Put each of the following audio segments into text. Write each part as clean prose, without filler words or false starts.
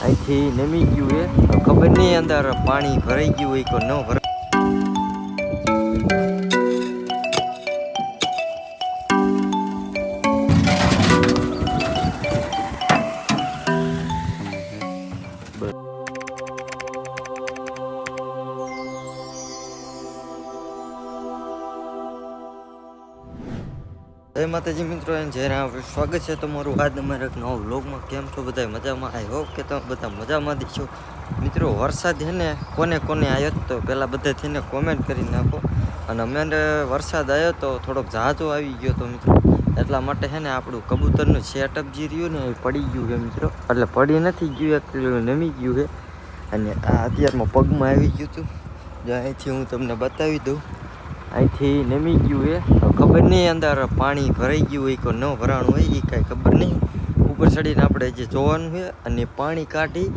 અહીંથી નમી ગયું એ ખબર નહીં અંદર પાણી ભરાઈ ગયું હોય કે ન ભરાય. જય માતાજી મિત્રો, જય સ્વાગત છે તમારું આજ અમારા એક નવા વ્લોગમાં. કેમ છો બધા? મજામાં? આઈ હોપ કે તમે બધા મજામાં દીશો. મિત્રો વરસાદ છે ને કોને કોને આવ્યો તો પહેલાં બધાથી ને કોમેન્ટ કરી નાખો. અને અમે વરસાદ આવ્યો તો થોડોક જહાજો આવી ગયો તો મિત્રો, એટલા માટે છે ને આપણું કબૂતરનું સેટઅપ જે રહ્યું ને એ પડી ગયું છે મિત્રો. એટલે પડી નથી ગયું, એકચુલી નમી ગયું છે. અને આ અત્યારમાં પગમાં આવી ગયું હતું. જો અહીંથી હું તમને બતાવી દઉં. અહીંથી નમી ગયું એ ખબર નહીં અંદર પાણી ભરાઈ ગયું હોય કે ન ભરાણું હોય એ કાંઈ ખબર નહીં. ઉપર ચડીને આપણે જે જોવાનું છે અને પાણી કાઢી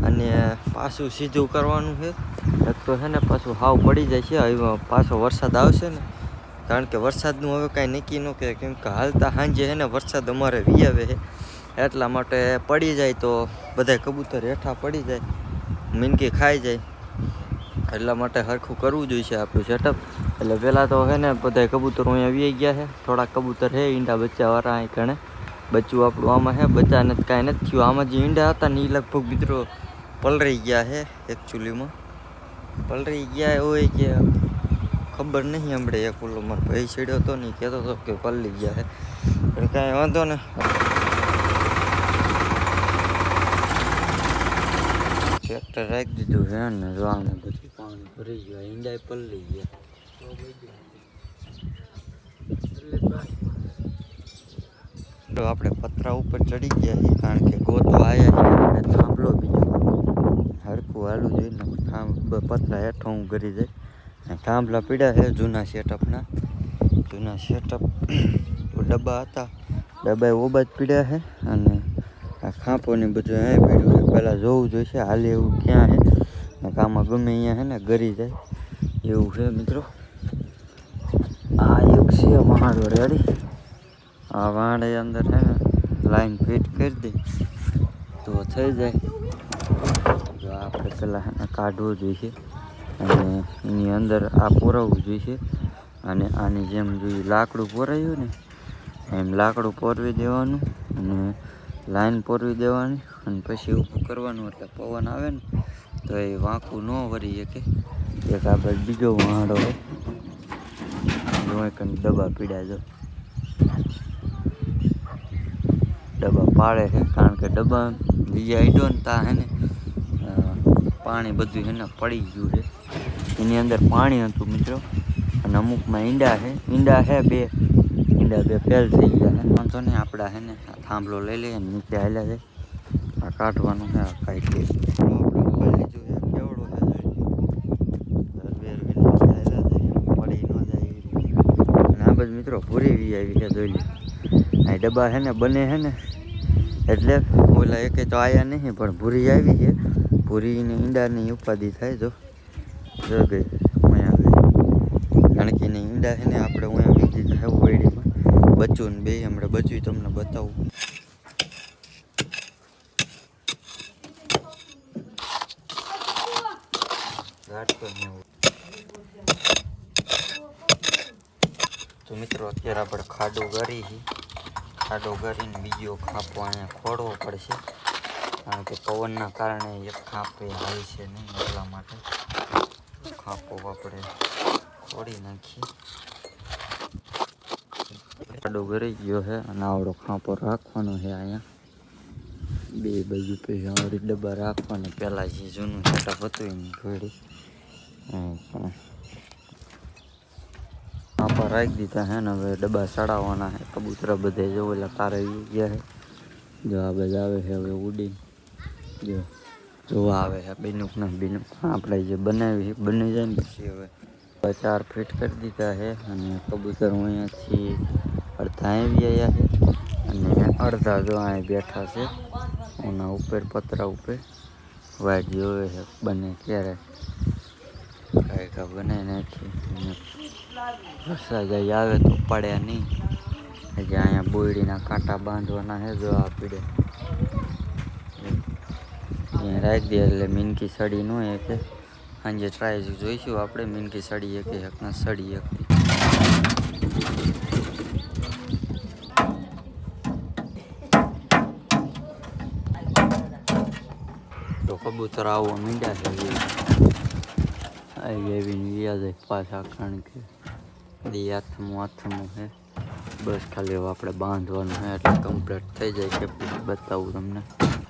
અને પાછું સીધું કરવાનું છે. એક તો છે ને પાછું હાવ પડી જાય છે. હવે પાછો વરસાદ આવશે ને, કારણ કે વરસાદનું હવે કાંઈ નક્કી ન કહે, કેમ કે હાલતા સાંજે છે ને વરસાદ અમારે વી આવે છે. એટલા માટે પડી જાય તો બધા કબૂતર હેઠા પડી જાય, મીનકી ખાઈ જાય. એટલા માટે સરખું કરવું જોઈએ આપણું સેટઅપ. એટલે પહેલાં તો છે ને બધા કબૂતરો અહીંયા આવી ગયા છે. થોડાક કબૂતર છે ઈંડા બચ્ચાવાળા અહીં ઘણે. બચ્ચું આપણું આમાં છે, બચ્ચાને કાંઈ નથી થયું. આમાં જે ઈંડા હતા ને એ લગભગ મિત્રો પલળી ગયા છે. એકચ્યુઅલીમાં પલળી ગયા હોય કે ખબર નહીં. હમણાં એક ઓલો મારો ભાઈ છેડ્યો હતો ને એ કહેતો હતો કે પલળી ગયા છે, પણ કાંઈ વાંધો ને. ટ્રેક્ટર રાખી દીધું છે ને જોવાનું બધું પાણી ભરી ગયું, ઈંડા પલળી ગયા. તો આપણે પતરા ઉપર ચડી ગયા છીએ, કારણ કે ગોતવા આવ્યા છીએ આપણે થાંભલો બીજો હરખું હાલું જોઈને પતરા હેઠો હું કરી જાય. થાંભલા પીડ્યા છે જૂના સેટઅપના. જૂના સેટઅપ ડબ્બા હતા, ડબ્બા ઓબા જ પીડ્યા છે. અને આ ખાંપો ને બધું અહીંયા પીડ્યું છે. પહેલાં જોવું જોઈશે હાલે એવું ક્યાં છે ને, કામમાં ગમે અહીંયા છે ને ગરી જાય એવું છે મિત્રો. આ એક છે વાંડો રેડી. આ વાંડે અંદર છે ને લાઈન ફિટ કરી દે તો થઈ જાય. જો આપણે પહેલાં છે ને કાઢવું જોઈશે અને એની અંદર આ પોરાવવું જોઈશે. અને આની જેમ જોઈએ લાકડું પોરાયું ને એમ લાકડું પોરવી દેવાનું અને લાઈન પોરવી દેવાની. અને પછી ઊભું કરવાનું, એટલે પવન આવે ને તો એ વાંકું ન વરી શકે. એક આપણે બીજો વાંડો હોય કંઈક ડબ્બા પીડ્યા. જો ડબ્બા પાડે છે, કારણ કે ડબ્બા બીજા આઈડો ને તા હે ને પાણી બધું છે ને પડી ગયું છે. એની અંદર પાણી હતું મિત્રો. અને અમુકમાં ઈંડા છે બે ઈંડા બે ફેલ થઈ ગયા છે. વાંધો નહીં, આપણા છે ને થાંભલો લઈ લઈએ ને નીચે હાલ્યા જાય. આ કાઢવાનું છે આ કાંઈ મિત્રો ભૂરી વી આવી છે. જોઈ લે આ ડબ્બા છે ને બને છે ને, એટલે ઓલા એકે તો આયા નહીં, પણ ભૂરી આવી છે. ભૂરીને ઈંડાની ઉપાધિ થાય. જો ગઈ અહીંયા આવે, કારણ કે એની ઈંડા છે ને આપણે અહીંયા બીજી થાય ઓયડીમાં બચ્ચું ને બે. હમણાં બચ્ચું તમને બતાવું. તો મિત્રો અત્યારે આપણે ખાડો ગારીને બીજો ખાપો અહીંયા ખોડવો પડશે, કારણ કે પવનના કારણે એક ખાપે હાલ છે નહીં. એટલા માટે ખાપો આપણે ખોડી નાખીએ. ખાડો ગરી ગયો છે અને આવડો ખાપો રાખવાનો છે. અહીંયા બે બાજુ પે આવડી ડબ્બા રાખવાના. પહેલાં જે જૂનું સેટઅપ હતું એની ઘોડી આપા રાખી દીધા છે ને. હવે ડબ્બા ચડાવવાના છે. કબૂતરા બધે જો એટલે તારે ગયા છે. જો આ બધા આવે છે હવે ઉડીને. જો જોવા આવે છે બેનુક ના બેનુક. આપણે જે બનાવી છે બની જાય ને પછી હવે 4 ફીટ કરી દીધા છે. અને કબૂતર અહીંયાથી અડધા આવી આવ્યા છે અને અડધા જો અહીં બેઠા છે એના ઉપર પતરા ઉપર. વાઇટ જોવે છે બને ક્યારે કાંઈ બનાવી નાખીએ. વરસાદ આવે તો પડે નહીં. હજી અહીંયા બોયડીના કાંટા બાંધવાના છે. જો આ પીડે અહીંયા રાખી દે એટલે મીનકી સડી ન હોય કે સાંજે ટ્રાય જોઈશું આપણે મીનકી સડી એક એકના સડી એકથી. તો કબૂતર આવવા મીંડ્યા છે આવી આવીને વ્યાજ પાછા કારણ કે બધી હાથમું છે. બસ ખાલી હવે આપણે બાંધવાનું છે એટલે કમ્પ્લીટ થઈ જાય કે બતાવું તમને.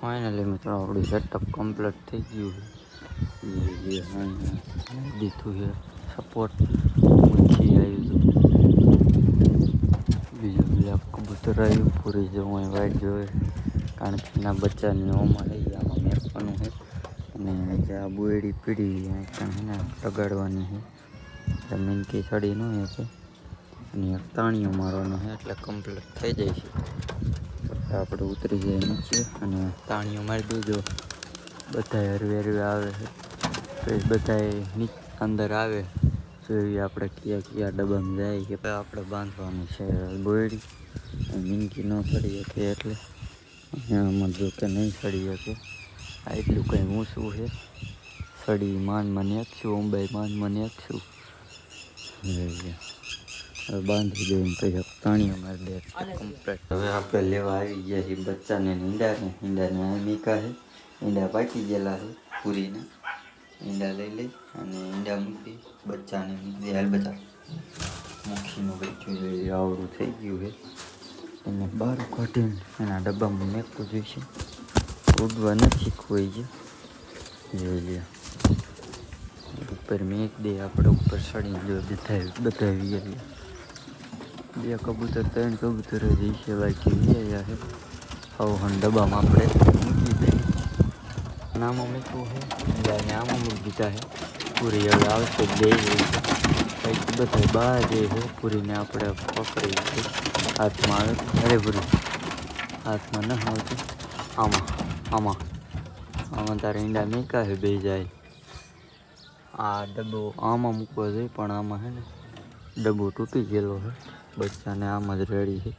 ફાઇનલી મિત્રો આપણું સેટઅપ કમ્પ્લીટ થઈ ગયું છે. દીધું છે સપોર્ટ પછી આવ્યું હતું બીજું બ્લેક કબૂતર આવ્યું પૂરી જવું અહીં વાઇટ જોવે કારણ કે એના બચ્ચાની ઓમાં લઈ આમાં મેકવાનું છે અને જે આ બોયડી પીડી પણ એને લગાડવાની છે એટલે મીનકી ચડી ન હોય છે અને એક તાણીઓ મારવાનો છે એટલે કમ્પ્લીટ થઈ જાય છે. આપણે ઉતરી જાય નીચે અને તાણીઓ મારી દેજો. બધા હરવે આવે છે તો બધા અંદર આવે જોઈએ આપણે કયા ડબ્બામાં જાય કે આપણે બાંધવાની છે બોયડી. મીનકી ન સડી શકે એટલે આમાં જો કે નહીં સડી શકે આ એટલું કંઈ ઊંચું છે. સડી માન એકશું અંબાઈ માન એકશું હવે બાંધી દઈને પછી તાણીઓ મારી દે કમ્પ્લીટ. હવે આપણે લેવા આવી ગયા છીએ બચ્ચાને ઈંડાને આ મીકા છે. ઈંડા પાકી ગયેલા છે પૂરીને. ઈંડા લઈ અને ઈંડા મૂકી બચ્ચાને મૂકી હાલ બચ્ચા મુખીનું બચ્ચું જોઈએ આવડું થઈ ગયું છે. એને બહાર કાઢીને એના ડબ્બામાં મેકવું જોઈશે. ઉડવા નથી કોઈ છે જોઈ લે ઉપર મેક દે આપણે ઉપર ચડીને જો બતાવીએ. બે કબૂતર 3 કબૂતર જ છે બાકી વ્યાયા છે. હવે ડબ્બામાં આપણે મૂકી દઈએ. નામાં મૂકવું છે અને આમાં મૂકી દીધા છે. પૂરી હવે આવશે બે કંઈક બધા બહાર જે છે પૂરીને આપણે પકડી છે હાથમાં આવે. અરે પૂરી હાથમાં ન આવતું આમાં તારે ઈંડા મેકા છે બે જાય. આ ડબ્બો આમાં મૂકવો જોઈએ પણ આમાં છે ને ડબ્બો તૂટી ગયેલો છે. બચ્ચાને આમ જ રેડી છે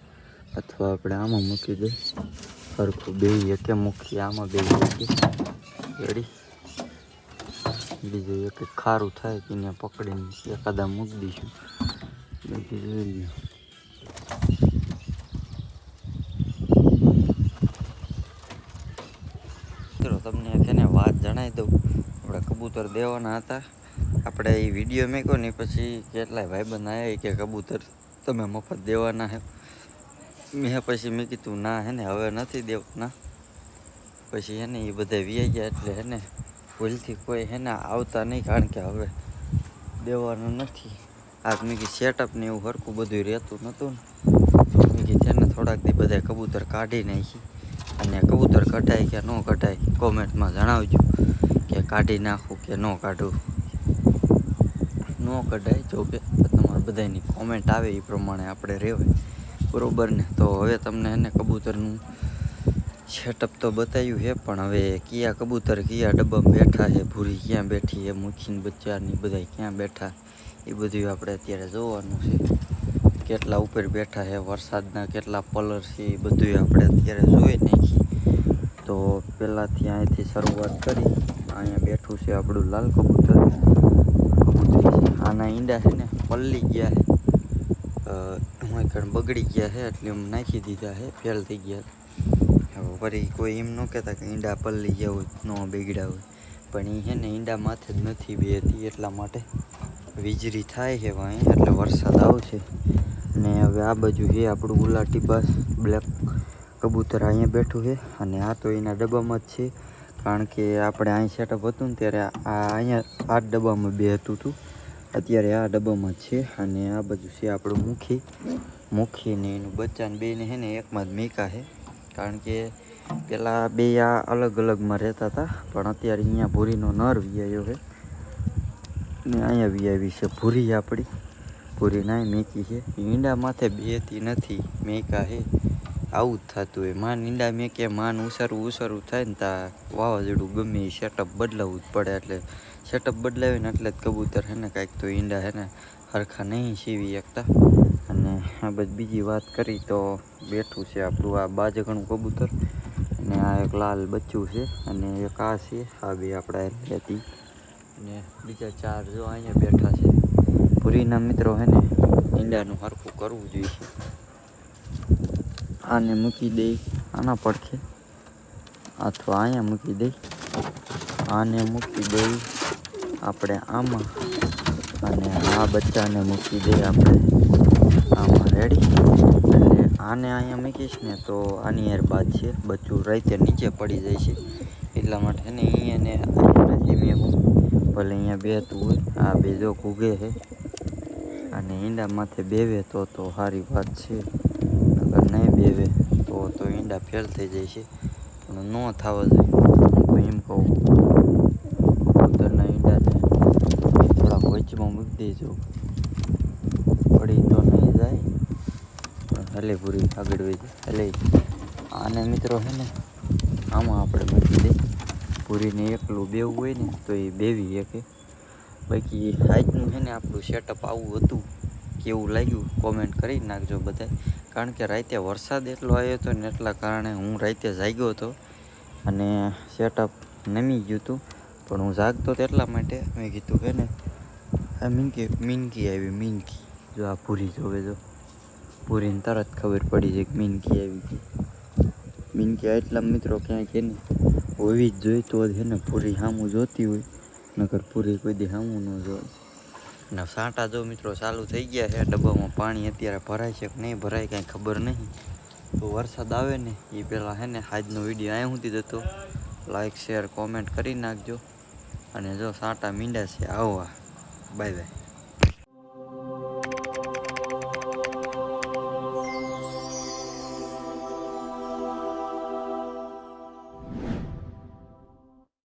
અથવા આપણે આમાં મૂકી દઈએ સરખું બે એકે મૂકીએ આમાં બે મૂકીએ રેડી. બીજું એક ખારું થાય કે એને પકડીને એકાદા મૂકી દઈશું. બાકી જોઈ લઈએ. તમને એને વાત જણાવી દઉં આપણે કબૂતર દેવાના હતા. આપણે એ વિડીયો મેકો ને પછી કેટલાય ભાઈબંધ આવ્યા કે કબૂતર તમે મફત દેવાના હે. મેં કીધું ના હે ને હવે નથી દેવાના. પછી હે ને એ બધા વી ગયા એટલે હે ને ભૂલથી કોઈ હે ને આવતા નહીં કારણ કે હવે દેવાનું નથી. આ મેં કીધું સેટઅપ ને એવું સરખું બધું રહેતું નહોતું ને મેં કીધું ને થોડાક દી બધા કબૂતર કાઢી નાખી. અને કબૂતર કઢાય કે ન કઢાય કોમેન્ટમાં જણાવજો કે કાઢી નાખું કે ન કાઢું. ન કઢાય જો કે તમારે બધાની કોમેન્ટ આવે એ પ્રમાણે આપણે રહેવાય બરાબર ને. તો હવે તમને એને કબૂતરનું સેટઅપ તો બતાવ્યું છે પણ હવે કયા કબૂતર કયા ડબ્બામાં બેઠા છે, ભૂરી ક્યાં બેઠી છે, મુખીન બચ્ચાની બધા ક્યાં બેઠા એ બધું આપણે અત્યારે જોવાનું છે. કેટલા ઉપર બેઠા છે, વરસાદના કેટલા પલર છે એ બધું આપણે અત્યારે જોઈ નાખી. તો પહેલાંથી અહીંથી શરૂઆત કરી. અહીંયા બેઠું છે આપણું લાલ કબૂતર છે. આના ઈંડા છે ને પલ્લી ગયા છે બગડી ગયા છે એટલે એમ નાખી દીધા છે ફેલ થઈ ગયા. હવે ફરી કોઈ એમ ન કહેતા કે ઈંડા પલ્લી ગયા હોય ન બગડ્યા હોય પણ એ છે ને ઈંડા માથે જ નથી બેહતી એટલા માટે વીજળી થાય છે અહીં એટલે વરસાદ આવશે. ને હવે આ બાજુ છે આપણું ગુલાટી બાસ બ્લેક કબૂતર અહીંયા બેઠું છે અને આ તો એના ડબ્બામાં જ છે કારણ કે આપણે અહીં સેટઅપ હતું ને ત્યારે અહીંયા આ ડબ્બામાં બે હતું અત્યારે આ ડબ્બામાં જ છે. અને આ બાજુ છે આપણું મુખીને એનું બચ્ચાને બેને છે ને એકમાં જ મીકા છે કારણ કે પેલા બે આ અલગ અલગમાં રહેતા હતા પણ અત્યારે અહીંયા ભૂરીનો નર વિયાયો છે ને અહીંયા વિયાવી છે ભૂરી આપણી. ભૂરી નાય મેકી છે ઈંડા માથે બેતી નથી મેકા છે. આવું જ થતું હોય માન ઈંડા મેકે માન ઉસરવું થાય ને ત્યાં વાવાઝોડું ગમે એ સેટઅપ બદલાવવું જ પડે. એટલે સેટઅપ બદલાવીને એટલે જ કબૂતર છે ને કાંઈક તો ઈંડા છે ને સરખા નહીં સીવી શકતા. અને આ બધી બીજી વાત કરી તો બેઠું છે આપણું આ બાજગણું કબૂતર અને આ એક લાલ બચ્ચું છે અને એક આ છે. આ બે આપણા હતી અને બીજા 4 જો અહીંયા બેઠા છે. પૂરીના મિત્રો હે ને ઈંડાનું હરખું કરવું જોઈએ. આને મૂકી દઈ આના પડખે અથવા અહીંયા મૂકી દઈ. આને મૂકી દઈ આપણે આમાં અને આ બચ્ચાને મૂકી દઈએ આપણે આમાં. રેડી. એટલે આને અહીંયા મૂકીશ ને તો આની યાર બાદ છે બચ્ચું રાતે નીચે પડી જાય છે. એટલા માટે ને અહીંયા નથી મેં ભલે અહીંયા બેતું હોય. આ બે જો ઘૂગે છે અને ઈંડા માથે બેવે તો સારી વાત છે. અગર નહીં બેવે તો ઈંડા ફેલ થઈ જાય છે. પણ ન થવા જોઈએ. હું તો એમ કહું કબૂતરના ઈંડાને થોડાક વચમાં મૂકી દેજો. પડી તો નહીં જાય પણ હલે પૂરી આગળ વહી જાય. હલે આને મિત્રો છે ને આમાં આપણે મૂકી દઈએ. પૂરીને એકલું બેવું હોય ને તો એ બેવી શકે. બાકી આજનું છે ને આપણું સેટઅપ આવું હતું. કેવું લાગ્યું કોમેન્ટ કરી નાખજો બધા. કારણ કે રાતે વરસાદ એટલો આવ્યો હતો ને એટલા કારણે હું રાતે જાગ્યો હતો અને સેટઅપ નમી ગયું હતું. પણ હું જાગતો તો એટલા માટે મેં કીધું કે ને આ મીનકી આવી. મીનકી જો આ પૂરી જોવે જો. પૂરીને તરત ખબર પડી જાય કે મીનકી આવી ગઈ. મીનકી એટલા મિત્રો ક્યાંય કે ને હોવી જ જોઈ તો જ ને પૂરી સામું જોતી હોય. નકર પૂરી કોઈ દી સામું ન જોઈ. અને સાંટા જો મિત્રો ચાલુ થઈ ગયા છે. ડબ્બામાં પાણી અત્યારે ભરાય છે કે નહીં ભરાય કાંઈ ખબર નહીં. તો વરસાદ આવે ને એ પહેલાં છે ને આજનો વિડીયો અહીંયા સુધી જતો. લાઈક શેર કોમેન્ટ કરી નાખજો. અને જો સાંટા મીંડા છે આવવા. Bye bye.